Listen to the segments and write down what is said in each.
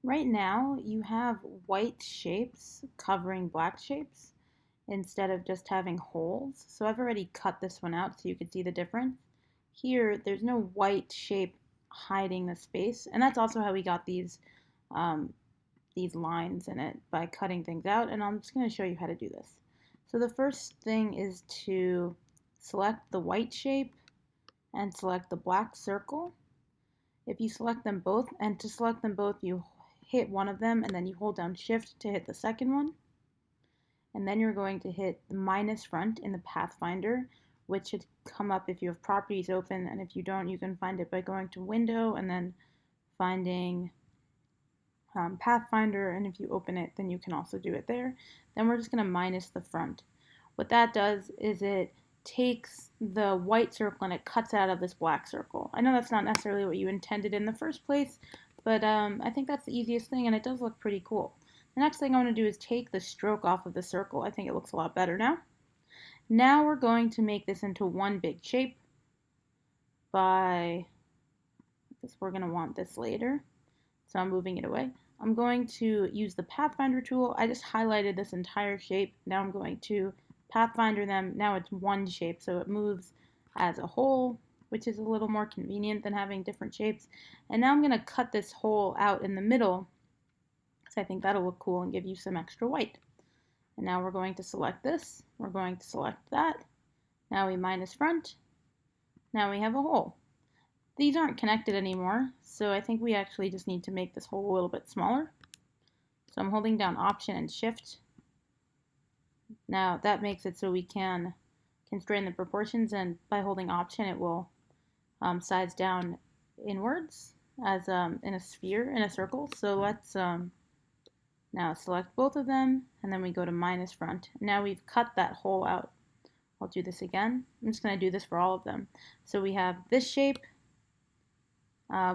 Right now, you have white shapes covering black shapes instead of just having holes. So I've already cut this one out so you can see the difference. Here, there's no white shape hiding the space, and that's also how we got um, these lines in it by cutting things out, and I'm just going to show you how to do this. So the first thing is to select the white shape and select the black circle. If you select them both, and to select them both, you hit one of them and then you hold down shift to hit the second one. And then you're going to hit the minus front in the Pathfinder, which should come up if you have properties open, and if you don't, you can find it by going to window and then finding Pathfinder, and if you open it, then you can also do it there. Then we're just going to minus the front. What that does is it takes the white circle and it cuts out of this black circle. I know that's not necessarily what you intended in the first place, but I think that's the easiest thing, and it does look pretty cool. The next thing I want to do is take the stroke off of the circle. I think it looks a lot better now. Now we're going to make this into one big shape by, I guess we're going to want this later, so I'm moving it away. I'm going to use the Pathfinder tool. I just highlighted this entire shape. Now I'm going to Pathfinder them. Now it's one shape, so it moves as a whole, which is a little more convenient than having different shapes. And now I'm going to cut this hole out in the middle, because I think that'll look cool and give you some extra white. And now we're going to select this. We're going to select that. Now we minus front. Now we have a hole. These aren't connected anymore, so I think we actually just need to make this hole a little bit smaller. So I'm holding down Option and Shift. Now that makes it so we can constrain the proportions, and by holding Option it will size down inwards as in a sphere, in a circle. So let's now select both of them, and then we go to minus front. Now we've cut that hole out. I'll do this again. I'm just going to do this for all of them. So we have this shape.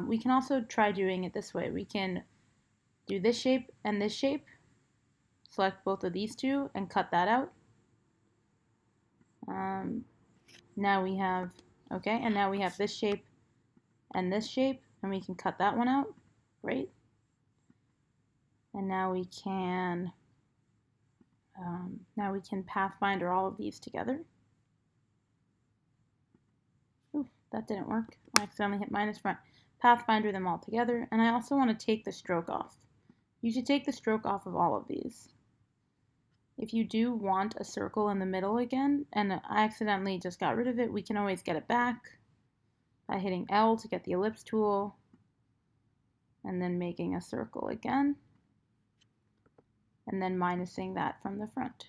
We can also try doing it this way. We can do this shape and this shape, select both of these two and cut that out. Now we have, okay, and now we have this shape, and we can cut that one out. Great. And now we can Pathfinder all of these together. Ooh, that didn't work. I accidentally hit minus front. Pathfinder them all together, and I also want to take the stroke off. You should take the stroke off of all of these. If you do want a circle in the middle again, and I accidentally just got rid of it, we can always get it back by hitting L to get the ellipse tool, and then making a circle again, and then minusing that from the front.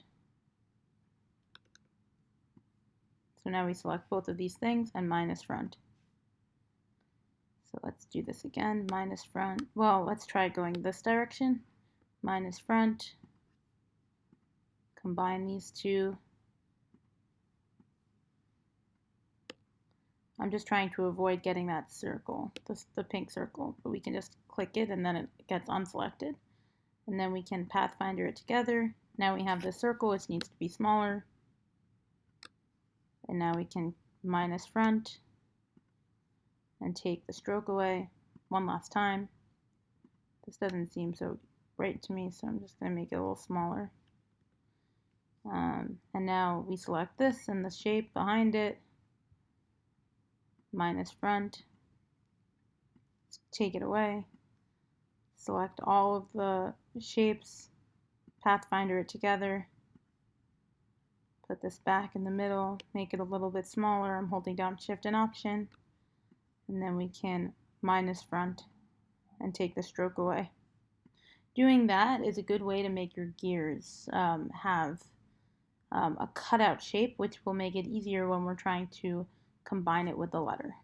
So now we select both of these things and minus front. So let's do this again, minus front. Well, let's try going this direction. Minus front. Combine these two. I'm just trying to avoid getting that circle, the pink circle, but we can just click it and then it gets unselected. And then we can Pathfinder it together. Now we have the circle, which needs to be smaller. And now we can minus front and take the stroke away one last time. This doesn't seem so right to me, so I'm just going to make it a little smaller. And now we select this and the shape behind it, minus front, take it away, select all of the shapes, Pathfinder it together, put this back in the middle, make it a little bit smaller. I'm holding down Shift and Option, and then we can minus front and take the stroke away. Doing that is a good way to make your gears have a cutout shape, which will make it easier when we're trying to combine it with the letter.